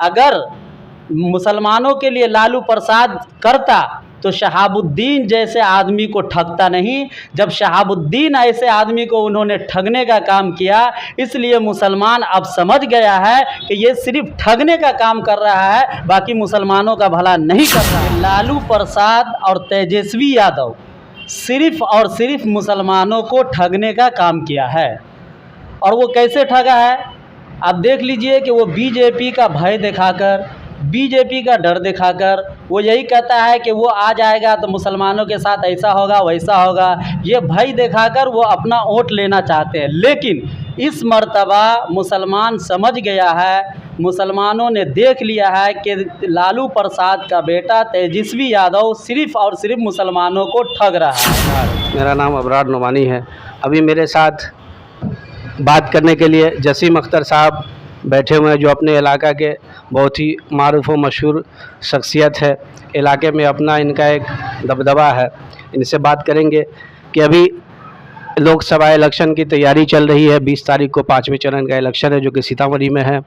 अगर मुसलमानों के लिए लालू प्रसाद करता तो शहाबुद्दीन जैसे आदमी को ठगता नहीं। जब शहाबुद्दीन ऐसे आदमी को उन्होंने ठगने का काम किया, इसलिए मुसलमान अब समझ गया है कि ये सिर्फ ठगने का काम कर रहा है, बाकी मुसलमानों का भला नहीं कर रहा है। लालू प्रसाद और तेजस्वी यादव सिर्फ और सिर्फ मुसलमानों को ठगने का काम किया है। और वो कैसे ठगा है आप देख लीजिए कि वो बीजेपी का भय दिखाकर, बीजेपी का डर दिखाकर वो यही कहता है कि वो आ जाएगा तो मुसलमानों के साथ ऐसा होगा वैसा होगा। ये भय दिखाकर वो अपना वोट लेना चाहते हैं। लेकिन इस मर्तबा मुसलमान समझ गया है, मुसलमानों ने देख लिया है कि लालू प्रसाद का बेटा तेजस्वी यादव सिर्फ और सिर्फ मुसलमानों को ठग रहा है। मेरा नाम अबरार नुमानी है। अभी मेरे साथ बात करने के लिए जसीम अख्तर साहब बैठे हुए हैं, जो अपने इलाका के बहुत ही मारूफ व मशहूर शख्सियत है। इलाके में अपना इनका एक दबदबा है। इनसे बात करेंगे कि अभी लोकसभा इलेक्शन की तैयारी चल रही है। 20 तारीख को 5वें चरण का इलेक्शन है, जो कि सीतामढ़ी में है।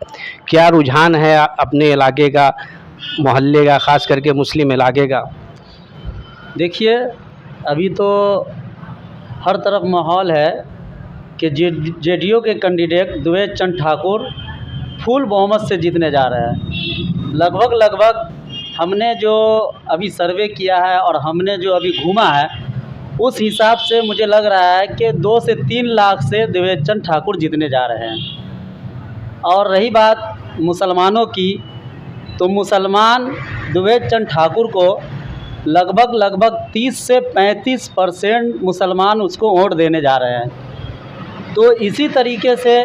क्या रुझान है अपने इलाके का, मोहल्ले का, ख़ास करके मुस्लिम इलाके का? देखिए, अभी तो हर तरफ माहौल है कि जेडीयू के कैंडिडेट द्विवेद चंद ठाकुर फुल बहुमत से जीतने जा रहे हैं। लगभग हमने जो अभी सर्वे किया है और हमने जो अभी घूमा है, उस हिसाब से मुझे लग रहा है कि 2 से 3 लाख से द्विवेद चंद ठाकुर जीतने जा रहे हैं। और रही बात मुसलमानों की, तो मुसलमान द्विवेद चंद ठाकुर को लगभग 30 से 35% मुसलमान उसको वोट देने जा रहे हैं। तो इसी तरीके से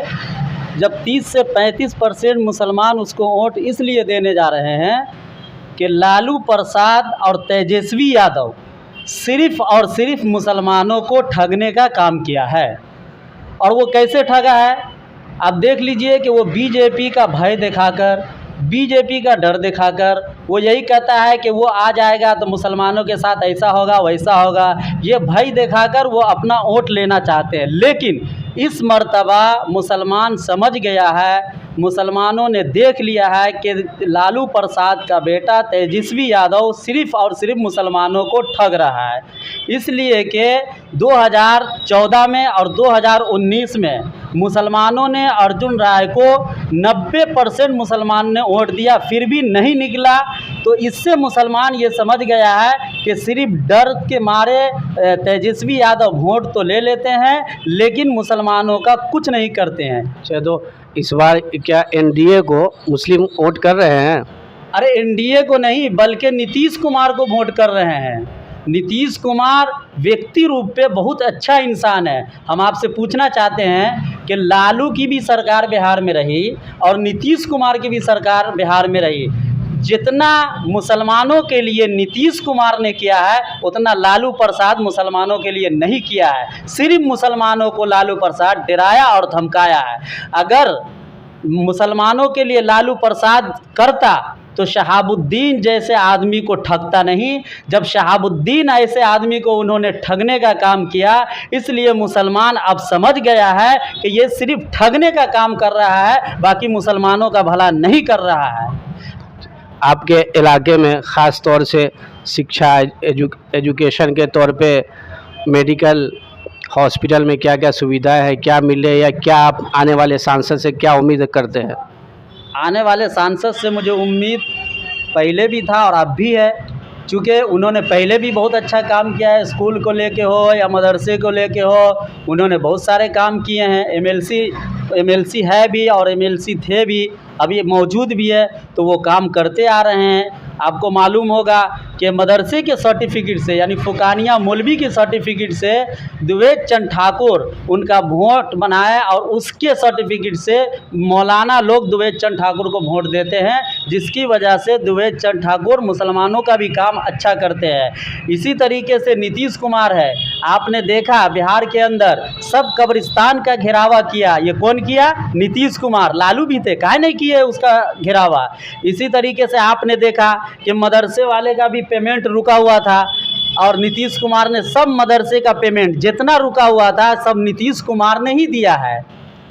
जब 30 से 35% मुसलमान उसको वोट इसलिए देने जा रहे हैं कि लालू प्रसाद और तेजस्वी यादव सिर्फ और सिर्फ मुसलमानों को ठगने का काम किया है। और वो कैसे ठगा है आप देख लीजिए कि वो बीजेपी का भय दिखाकर, बीजेपी का डर दिखाकर वो यही कहता है कि वो आ जाएगा तो मुसलमानों के साथ ऐसा होगा वैसा होगा। ये भय दिखाकर वो अपना वोट लेना चाहते हैं। लेकिन इस मर्तबा मुसलमान समझ गया है, मुसलमानों ने देख लिया है कि लालू प्रसाद का बेटा तेजस्वी यादव सिर्फ और सिर्फ मुसलमानों को ठग रहा है। इसलिए कि 2014 में और 2019 में मुसलमानों ने अर्जुन राय को 90% मुसलमान ने वोट दिया, फिर भी नहीं निकला। तो इससे मुसलमान ये समझ गया है कि सिर्फ डर के मारे तेजस्वी यादव वोट तो ले लेते हैं, लेकिन मुसलमानों का कुछ नहीं करते हैं। अच्छा, तो इस बार क्या एनडीए को मुस्लिम वोट कर रहे हैं? अरे एनडीए को नहीं, बल्कि नीतीश कुमार को वोट कर रहे हैं। नीतीश कुमार व्यक्ति रूप पे बहुत अच्छा इंसान है। हम आपसे पूछना चाहते हैं कि लालू की भी सरकार बिहार में रही और नीतीश कुमार की भी सरकार बिहार में रही, जितना मुसलमानों के लिए नीतीश कुमार ने किया है उतना लालू प्रसाद मुसलमानों के लिए नहीं किया है। सिर्फ मुसलमानों को लालू प्रसाद डराया और धमकाया है। अगर मुसलमानों के लिए लालू प्रसाद करता तो शहाबुद्दीन जैसे आदमी को ठगता नहीं। जब शहाबुद्दीन ऐसे आदमी को उन्होंने ठगने का काम किया, इसलिए मुसलमान अब समझ गया है कि ये सिर्फ ठगने का काम कर रहा है, बाकी मुसलमानों का भला नहीं कर रहा है। आपके इलाके में ख़ास तौर से शिक्षा, एजुकेशन के तौर पे मेडिकल हॉस्पिटल में क्या क्या सुविधाएं है, क्या मिले, या क्या आप आने वाले सांसद से क्या उम्मीद करते हैं? आने वाले सांसद से मुझे उम्मीद पहले भी था और अब भी है, चूँकि उन्होंने पहले भी बहुत अच्छा काम किया है। स्कूल को लेके हो या मदरसे को लेके हो, उन्होंने बहुत सारे काम किए हैं। एमएलसी है भी और एमएलसी थे भी, अभी मौजूद भी है, तो वो काम करते आ रहे हैं। आपको मालूम होगा कि मदरसे के सर्टिफिकेट से, यानी फुकानिया मौलवी के सर्टिफिकेट से द्विवेद चंद ठाकुर उनका वोट बनाए और उसके सर्टिफिकेट से मौलाना लोग द्विवेद चंद ठाकुर को वोट देते हैं, जिसकी वजह से द्विवेद चंद ठाकुर मुसलमानों का भी काम अच्छा करते हैं। इसी तरीके से नीतीश कुमार है, आपने देखा बिहार के अंदर सब कब्रिस्तान का घेरावा किया, ये कौन किया? नीतीश कुमार। लालू भी थे, काहे नहीं किए उसका घेरावा। इसी तरीके से आपने देखा कि मदरसे वाले का भी पेमेंट रुका हुआ था और नीतीश कुमार ने सब मदरसे का पेमेंट जितना रुका हुआ था सब नीतीश कुमार ने ही दिया है।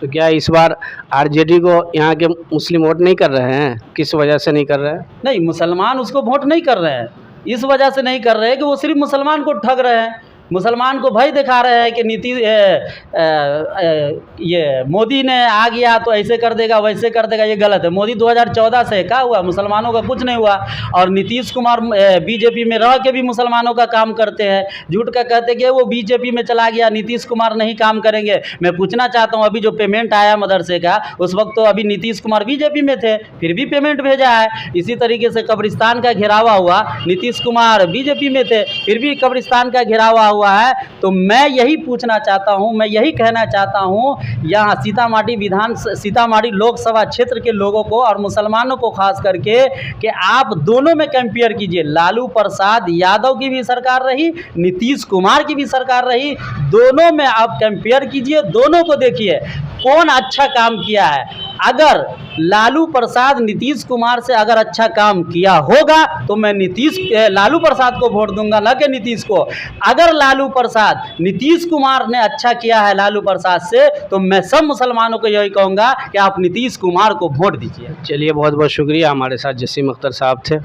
तो क्या इस बार आरजेडी को यहाँ के मुस्लिम वोट नहीं कर रहे हैं? किस वजह से नहीं कर रहे हैं? नहीं, मुसलमान उसको वोट नहीं कर रहे हैं। इस वजह से नहीं कर रहे हैं कि वो सिर्फ मुसलमान को ठग रहे हैं, मुसलमान को भय दिखा रहे हैं कि ये मोदी ने आ गया तो ऐसे कर देगा वैसे कर देगा। ये गलत है। मोदी 2014 से क्या हुआ? मुसलमानों का कुछ नहीं हुआ। और नीतीश कुमार बीजेपी में रह के भी मुसलमानों का काम करते हैं। झूठ का कहते कि वो बीजेपी में चला गया, नीतीश कुमार नहीं काम करेंगे। मैं पूछना चाहता हूँ, अभी जो पेमेंट आया मदरसे का, उस वक्त तो अभी नीतीश कुमार बीजेपी में थे, फिर भी पेमेंट भेजा है। इसी तरीके से कब्रिस्तान का घेरावा हुआ, नीतीश कुमार बीजेपी में थे, फिर भी कब्रिस्तान का घेरावा हुआ है। तो मैं यही पूछना चाहता हूं, मैं यही कहना चाहता हूं यहाँ सीतामढ़ी लोकसभा क्षेत्र के लोगों को और मुसलमानों को खास करके कि आप दोनों में कंपेयर कीजिए। लालू प्रसाद यादव की भी सरकार रही, नीतीश कुमार की भी सरकार रही, दोनों में आप कंपेयर कीजिए, दोनों को देखिए कौन अच्छा काम किया है। अगर लालू प्रसाद नीतीश कुमार से अगर अच्छा काम किया होगा तो मैं लालू प्रसाद को वोट दूंगा, ना कि नीतीश को। अगर लालू प्रसाद नीतीश कुमार ने अच्छा किया है लालू प्रसाद से, तो मैं सब मुसलमानों को यही कहूँगा कि आप नीतीश कुमार को वोट दीजिए। चलिए, बहुत बहुत शुक्रिया। हमारे साथ जसीम अख्तर साहब थे।